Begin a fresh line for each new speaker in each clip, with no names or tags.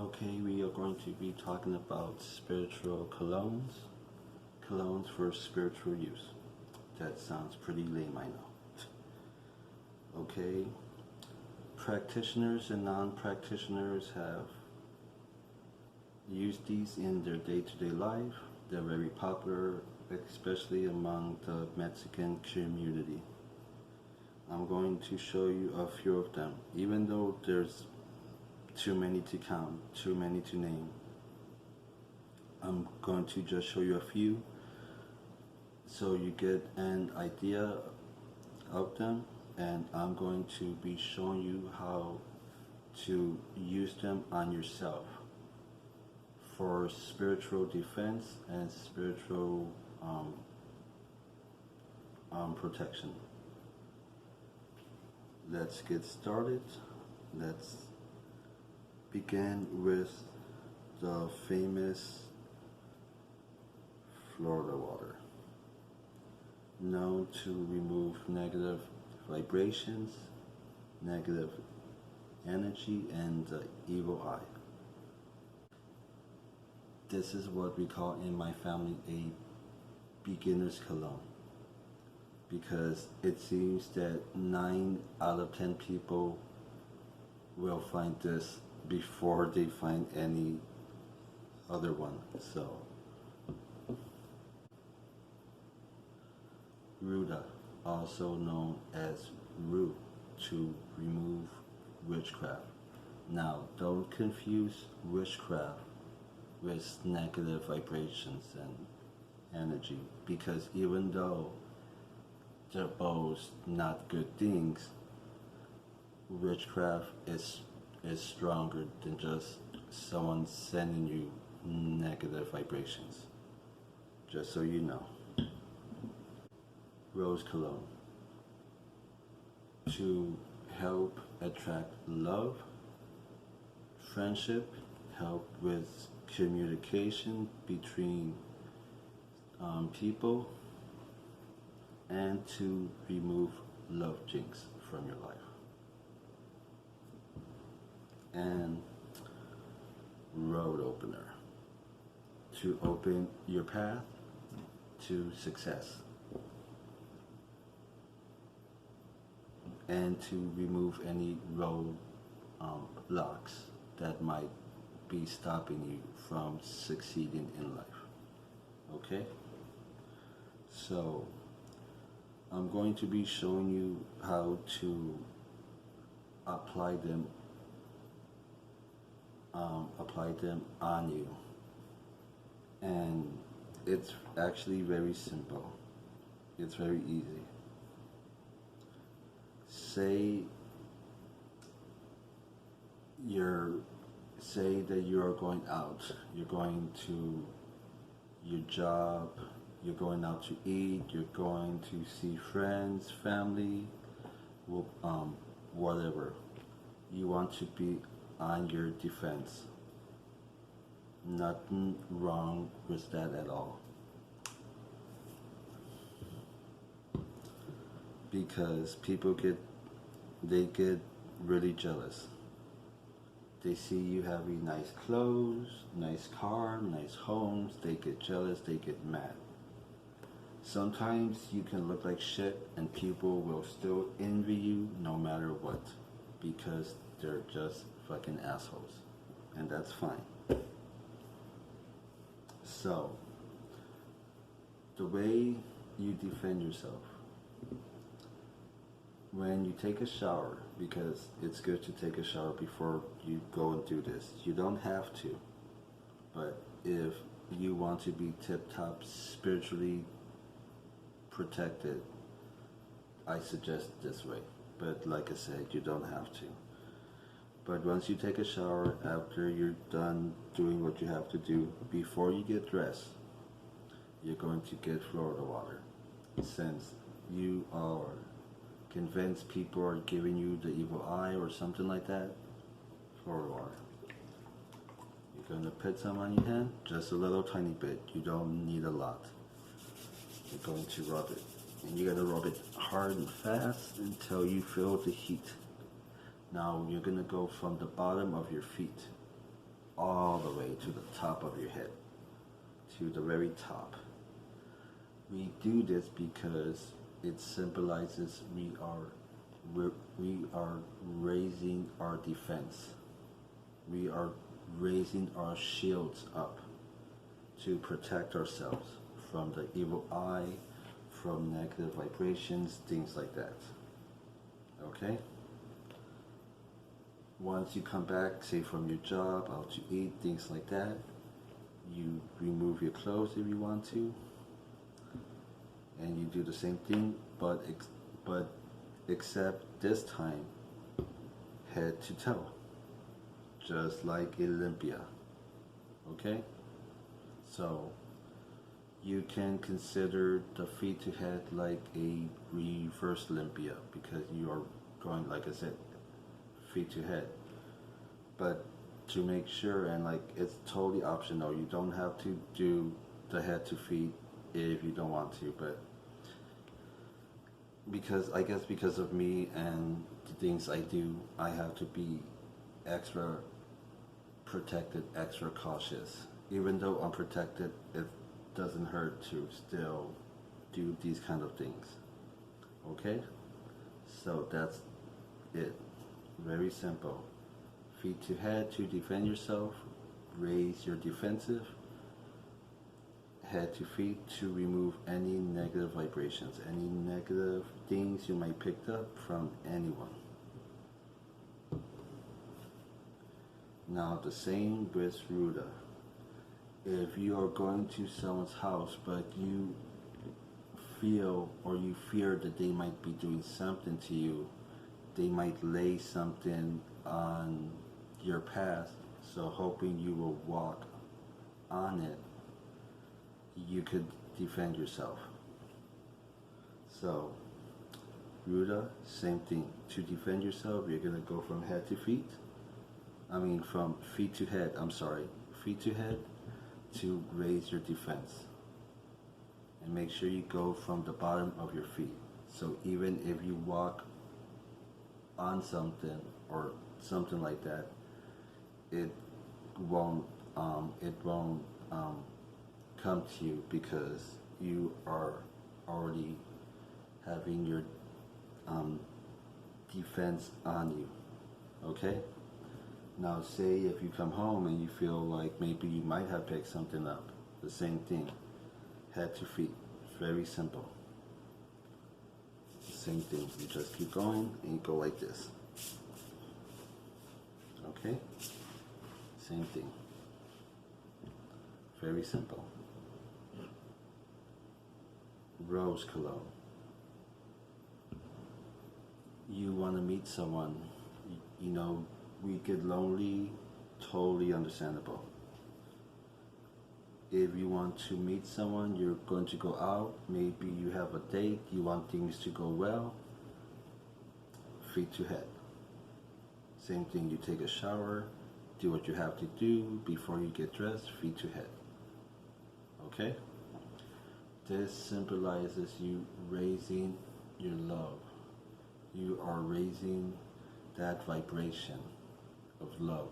Okay, we are going to be talking about spiritual colognes. Colognes for spiritual use. That sounds pretty lame, I know. Okay, practitioners and non-practitioners have used these in their day-to-day life. They're very popular, especially among the Mexican community. I'm going to show you a few of them, even though there's too many to count, too many to name. I'm going to just show you a few so you get an idea of them, and I'm going to be showing you how to use them on yourself for spiritual defense and spiritual protection. Let's get started. Let's begin with the famous Florida water, known to remove negative vibrations, negative energy, and the evil eye. This is what we call in my family a beginner's cologne, because it seems that 9 out of 10 people will find this before they find any other one. So, Ruda, also known as Rue, to remove witchcraft. Now, don't confuse witchcraft with negative vibrations and energy, because even though they're both not good things, witchcraft is stronger than just someone sending you negative vibrations. Just so you know. Rose cologne, to help attract love, friendship, help with communication between people, and to remove love jinx from your life. And road opener, to open your path to success and to remove any road blocks that might be stopping you from succeeding in life. Okay? So I'm going to be showing you how to apply them on you, and it's actually very simple. It's very easy. Say that you're going out, you're going to your job, you're going out to eat, you're going to see friends, family, whatever. You want to be on your defense. Nothing wrong with that at all. Because people get really jealous. They see you having nice clothes, nice car, nice homes, they get jealous, they get mad. Sometimes you can look like shit and people will still envy you no matter what, because they're just fucking assholes, and that's fine. So, the way you defend yourself: when you take a shower, because it's good to take a shower before you go and do this. You don't have to, but if you want to be tip-top spiritually protected, I suggest this way. But like I said, you don't have to. But once you take a shower, after you're done doing what you have to do, before you get dressed, you're going to get Florida water. Since you are convinced people are giving you the evil eye or something like that, Florida water. You're going to put some on your hand, just a little tiny bit. You don't need a lot. You're going to rub it. And you're going to rub it hard and fast until you feel the heat. Now you're going to go from the bottom of your feet all the way to the top of your head, to the very top. We do this because it symbolizes we are raising our defense. We are raising our shields up to protect ourselves from the evil eye, from negative vibrations, things like that. Okay? Once you come back, say from your job, out to eat, things like that, you remove your clothes if you want to, and you do the same thing, but except this time, head to toe, just like Olympia. Okay? So, you can consider the feet to head like a reverse Olympia because you are going, like I said, feet to head. But to make sure, and like it's totally optional, you don't have to do the head to feet if you don't want to, but because of me and the things I do, I have to be extra protected, extra cautious. Even though I'm protected, it doesn't hurt to still do these kind of things. Okay? So that's it. Very simple. Feet to head to defend yourself, raise your defensive, head to feet to remove any negative vibrations, any negative things you might pick up from anyone. Now the same with Ruda. If you are going to someone's house but you feel or you fear that they might be doing something to you, they might lay something on your path, so hoping you will walk on it, you could defend yourself. So, Ruda, same thing. To defend yourself, you're going to go from head to feet. From feet to head, feet to head to raise your defense. And make sure you go from the bottom of your feet. So even if you walk on something or something like that, it won't come to you because you are already having your defense on you. Okay? Now say if you come home and you feel like maybe you might have picked something up, the same thing, head to feet. It's very simple. Same thing, you just keep going and you go like this. Okay? Same thing. Very simple. Rose cologne. You want to meet someone, we get lonely, totally understandable. If you want to meet someone, you're going to go out, maybe you have a date, you want things to go well, feet to head. Same thing, you take a shower, do what you have to do before you get dressed, feet to head. Okay? This symbolizes you raising your love. You are raising that vibration of love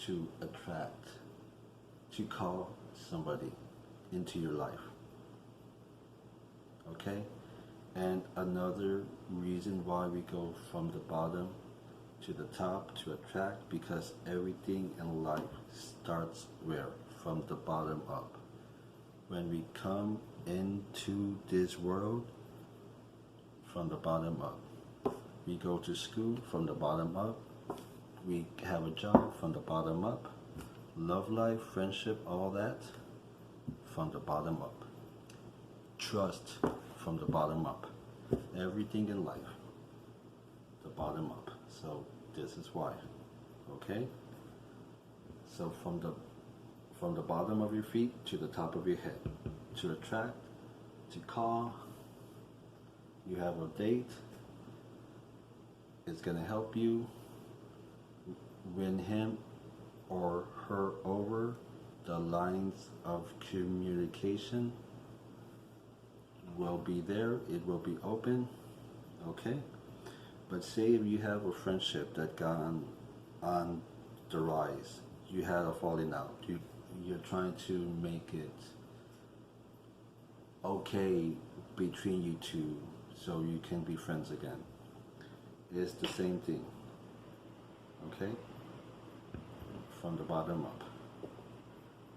to attract, to call somebody into your life. Okay? And another reason why we go from the bottom to the top to attract, because everything in life starts where? From the bottom up. When we come into this world, from the bottom up. We go to school from the bottom up. We have a job from the bottom up. Love life, friendship, all that from the bottom up. Trust from the bottom up. Everything in life, the bottom up. So this is why. Okay? So from the bottom of your feet to the top of your head. To attract, to call, you have a date. It's going to help you win him or her over. The lines of communication will be there. It will be open. Okay? But say if you have a friendship that gone on the rise. You had a falling out. You're trying to make it okay between you two so you can be friends again. It's the same thing. Okay? From the bottom up.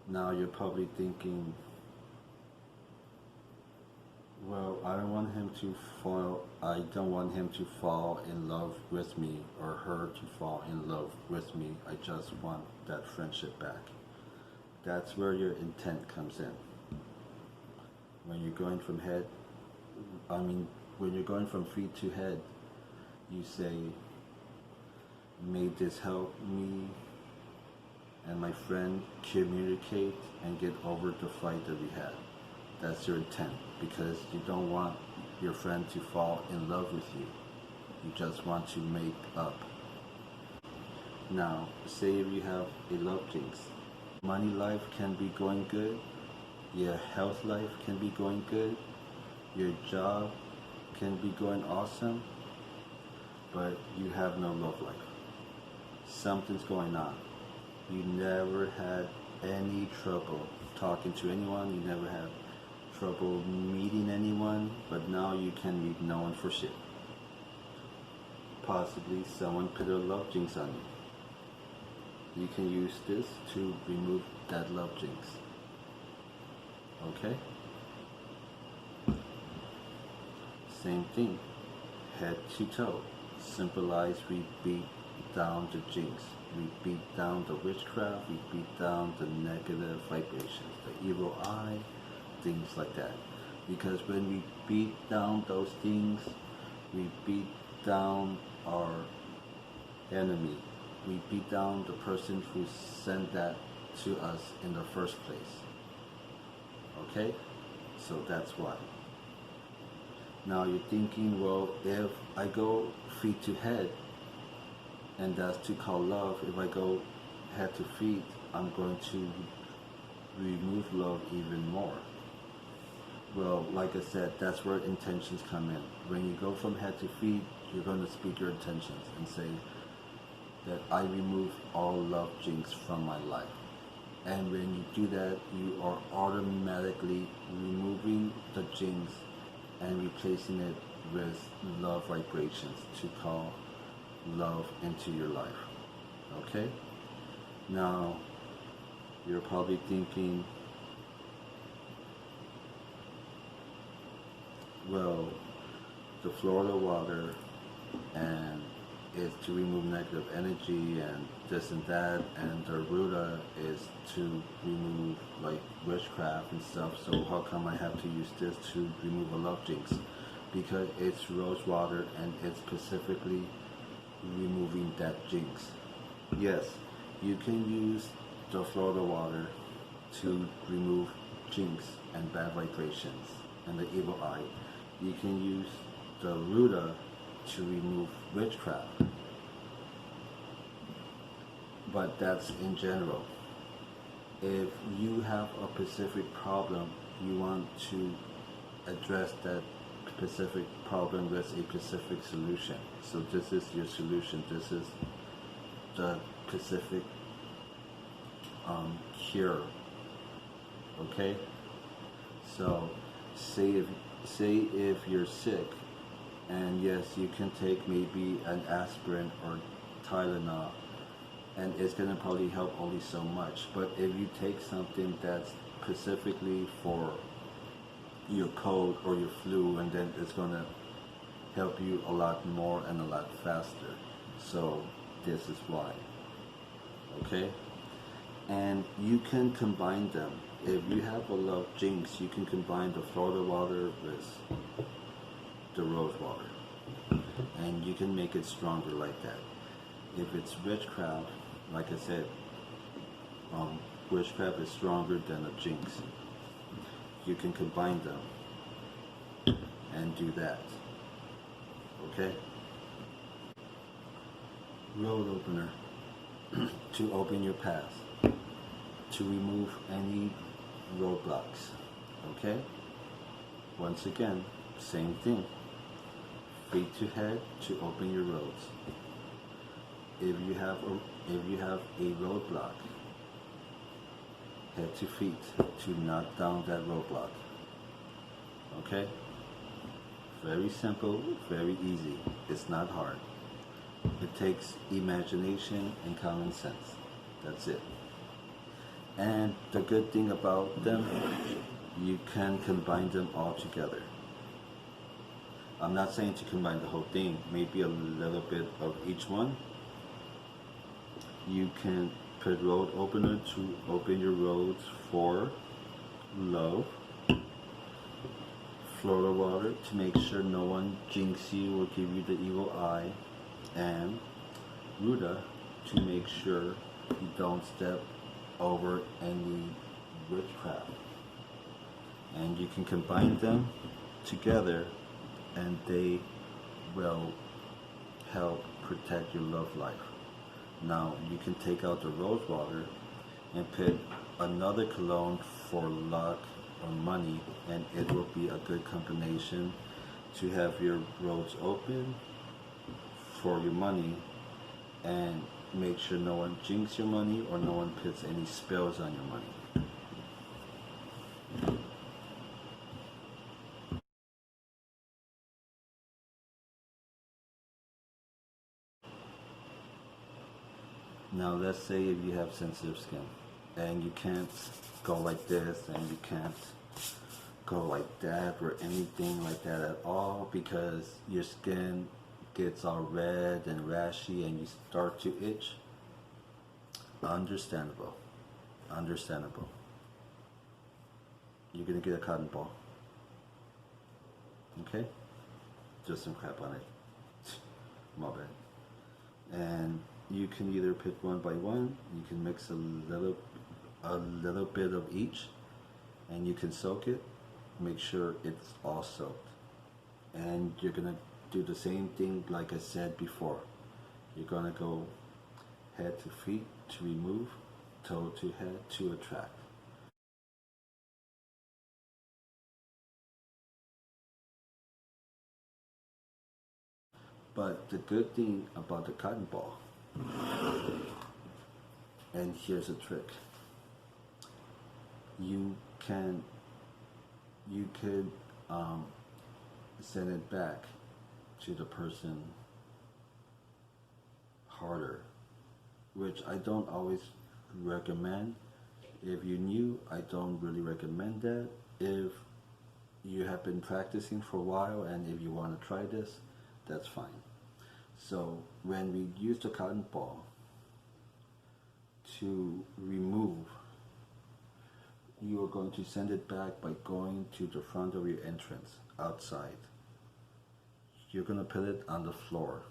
Now you're probably thinking, well, I don't want him to fall in love with me or her to fall in love with me. I just want that friendship back. That's where your intent comes in. When you're going from when you're going from feet to head, you say, may this help me and my friend communicate and get over the fight that we had. That's your intent, because you don't want your friend to fall in love with you. You just want to make up. Now, say if you have a love jinx. Money life can be going good. Your health life can be going good. Your job can be going awesome. But you have no love life. Something's going on. You never had any trouble talking to anyone. You never had trouble meeting anyone, but now you can meet no one for shit. Possibly someone put a love jinx on you. You can use this to remove that love jinx. Okay? Same thing. Head to toe. Symbolize we beat down the jinx. We beat down the witchcraft. We beat down the negative vibrations, the evil eye, things like that. Because when we beat down those things, we beat down our enemy. We beat down the person who sent that to us in the first place. Okay? So that's why. Now you're thinking, well, if I go feet to head, and that's to call love, if I go head to feet, I'm going to remove love even more. Well, like I said, that's where intentions come in. When you go from head to feet, you're going to speak your intentions and say that I remove all love jinx from my life. And when you do that, you are automatically removing the jinx and replacing it with love vibrations to call love into your life. Okay? Now, you're probably thinking, well, the Florida water and is to remove negative energy and this and that, and the Ruta is to remove like witchcraft and stuff. So how come I have to use this to remove a love jinx? Because it's rose water and it's specifically removing that jinx. Yes, you can use the Florida water to remove jinx and bad vibrations and the evil eye. You can use the Ruta to remove witchcraft. But that's in general. If you have a specific problem, you want to address that specific problem with a specific solution. So this is your solution. This is the specific cure. Okay? So say if you're sick, and yes, you can take maybe an aspirin or Tylenol, and it's going to probably help only so much. But if you take something that's specifically for your cold or your flu, and then it's going to help you a lot more and a lot faster. So this is why. Okay? And you can combine them. If you have a love jinx, you can combine the Florida water with the rose water, and you can make it stronger like that. If it's witchcraft, like I said, witchcraft is stronger than a jinx. You can combine them and do that. Okay? Road opener to open your path, to remove any roadblocks. Okay? Once again, same thing. Feet to head to open your roads. if you have a roadblock, head to feet to knock down that roadblock. Okay? Very simple, very easy. It's not hard. It takes imagination and common sense. That's it. And the good thing about them, you can combine them all together. I'm not saying to combine the whole thing, maybe a little bit of each one. You can put road opener to open your roads for love, Florida water to make sure no one jinx you or give you the evil eye, and Ruda to make sure you don't step over any witchcraft. And you can combine them together and they will help protect your love life. Now you can take out the rose water and put another cologne for luck or money, and it will be a good combination to have your roads open for your money and make sure no one jinx your money or no one puts any spells on your money. Now let's say if you have sensitive skin and you can't go like this and you can't go like that or anything like that at all because your skin gets all red and rashy and you start to itch. Understandable. Understandable. You're gonna get a cotton ball. Okay? Just some crap on it. My bad. And you can either pick one by one, you can mix a little bit of each, and you can soak it. Make sure it's all soaked. And you're gonna do the same thing like I said before. You're gonna go head to feet to remove, toe to head to attract. But the good thing about the cotton ball, and here's a trick, you can you could send it back to the person harder, which I don't always recommend. If you're new, I don't really recommend that. If you have been practicing for a while and if you want to try this, that's fine. So when we use the cotton ball to remove, you are going to send it back by going to the front of your entrance outside. You're going to put it on the floor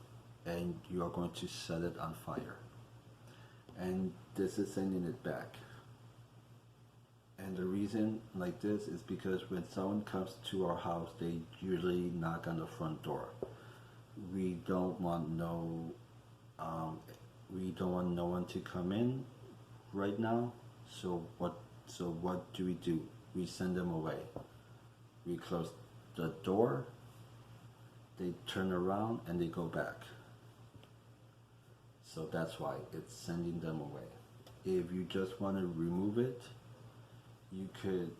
and you are going to set it on fire. And this is sending it back. And the reason like this is because when someone comes to our house, they usually knock on the front door. We don't want no one to come in right now. So what do? We send them away. We close the door, they turn around and they go back. So that's why it's sending them away. If you just want to remove it, you could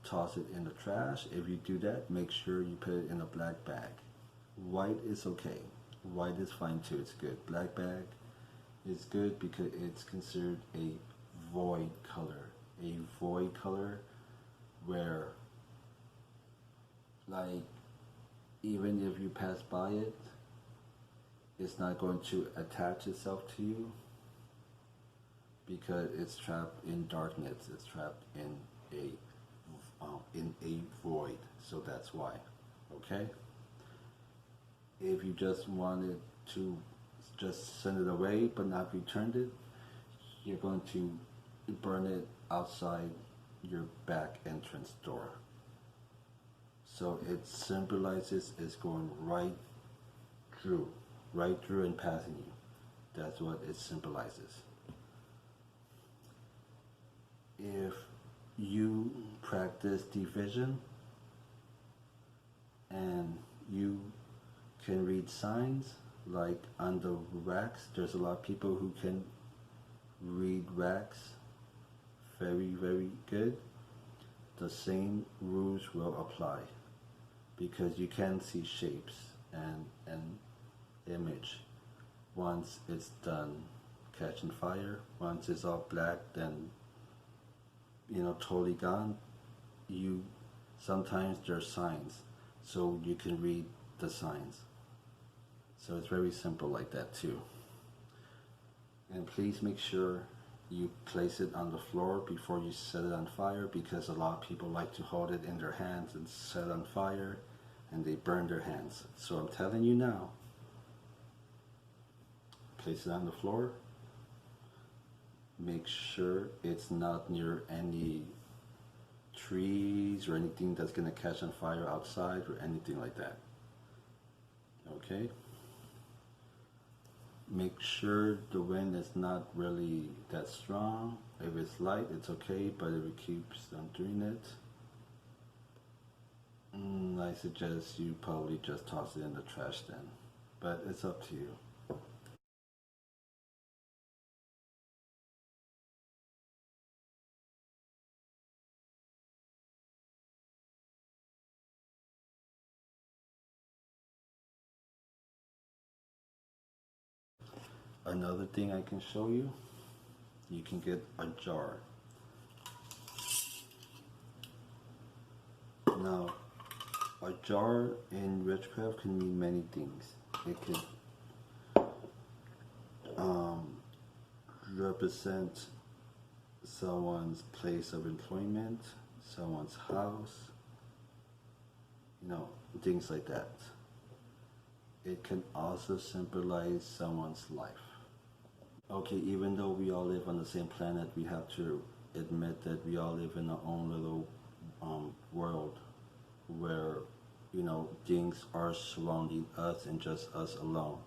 toss it in the trash. If you do that, make sure you put it in a black bag. White is okay. White is fine too, it's good. Black bag is good because it's considered a void color. A void color where, like, even if you pass by it, it's not going to attach itself to you because it's trapped in darkness. It's trapped in a void. So that's why. Okay. If you just wanted to just send it away but not return it, you're going to burn it outside your back entrance door. So it symbolizes it's going right through and passing you. That's what it symbolizes. If you practice division and you can read signs, like on the wax, there's a lot of people who can read wax very, very good. The same rules will apply because you can see shapes and an image once it's done catching fire. Once it's all black, then totally gone. You sometimes there's signs, so you can read the signs. So it's very simple like that too. And please make sure you place it on the floor before you set it on fire, because a lot of people like to hold it in their hands and set it on fire and they burn their hands. So I'm telling you now, place it on the floor. Make sure it's not near any trees or anything that's going to catch on fire outside or anything like that. Okay? Make sure the wind is not really that strong. If it's light, it's okay, but if it keeps on doing it, I suggest you probably just toss it in the trash then. But it's up to you. Another thing I can show you, you can get a jar. Now, a jar in witchcraft can mean many things. It could represent someone's place of employment, someone's house, things like that. It can also symbolize someone's life. Okay, even though we all live on the same planet, we have to admit that we all live in our own little world where, things are surrounding us and just us alone.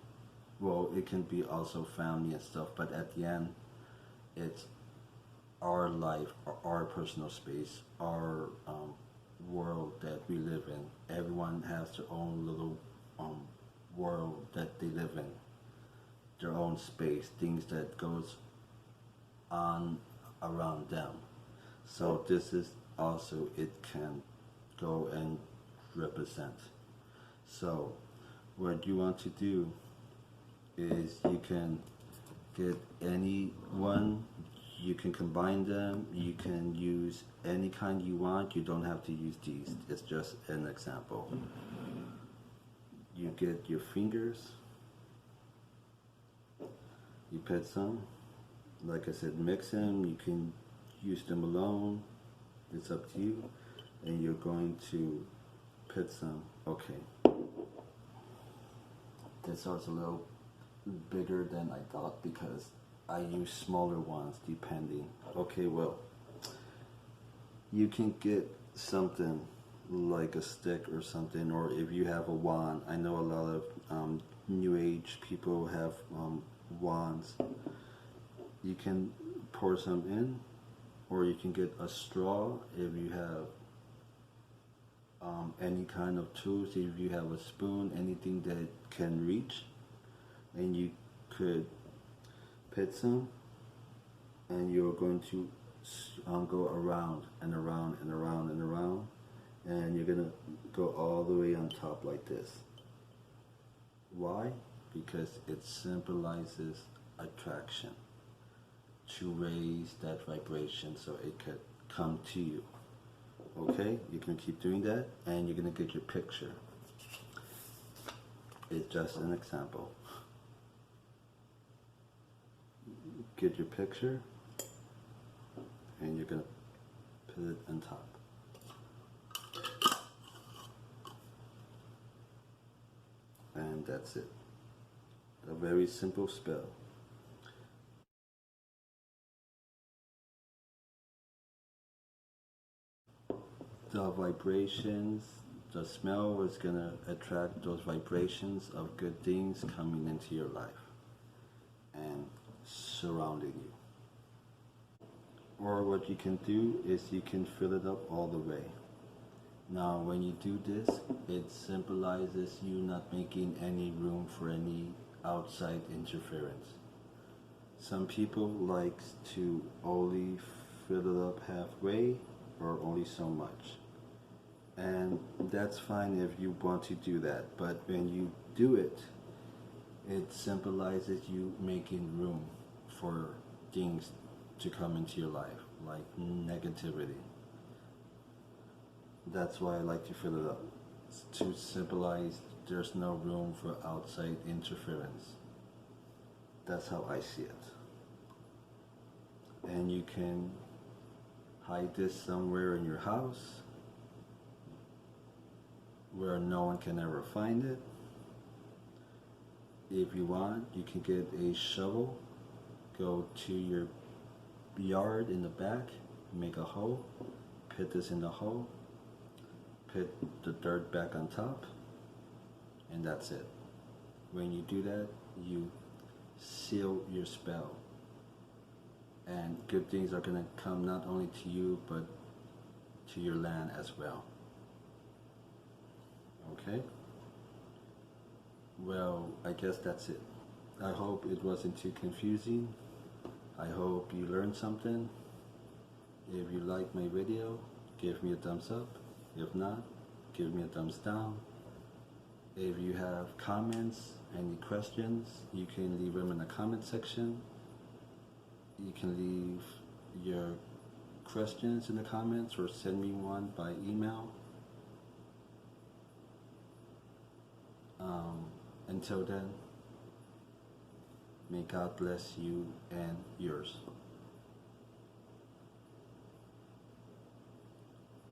Well, it can be also family and stuff, but at the end, it's our life, our personal space, our world that we live in. Everyone has their own little world that they live in, their own space, things that goes on around them. So this is also, it can go and represent. So what you want to do is you can get any one, you can combine them, you can use any kind you want. You don't have to use these, it's just an example. You get your fingers, you put some, like I said, mix them. You can use them alone, it's up to you. And you're going to put some, okay, this was a little bigger than I thought because I use smaller ones depending. Okay, well, you can get something like a stick or something, or if you have a wand. I know a lot of new age people have wands. You can pour some in, or you can get a straw if you have any kind of tools. If you have a spoon, anything that can reach, and you could put some, and you're going to go around and around and around and around, and you're gonna go all the way on top like this. Why? Because it symbolizes attraction, to raise that vibration so it could come to you. Okay, you can keep doing that, and you're gonna get your picture. It's just an example. Get your picture, and you're gonna put it on top. And that's it. A very simple spell. The vibrations, the smell is going to attract those vibrations of good things coming into your life and surrounding you. Or what you can do is you can fill it up all the way. Now when you do this, it symbolizes you not making any room for any outside interference. Some people like to only fill it up halfway or only so much. And that's fine if you want to do that, but when you do it, it symbolizes you making room for things to come into your life, like negativity. That's why I like to fill it up, to symbolize there's no room for outside interference. That's how I see it. And you can hide this somewhere in your house where no one can ever find it. If you want, you can get a shovel, go to your yard in the back, make a hole, put this in the hole, put the dirt back on top, and that's it. When you do that, you seal your spell. And good things are going to come not only to you, but to your land as well. Okay? Well, I guess that's it. I hope it wasn't too confusing. I hope you learned something. If you like my video, give me a thumbs up. If not, give me a thumbs down. If you have comments, any questions, you can leave them in the comment section. You can leave your questions in the comments or send me one by email. Until then, may God bless you and yours.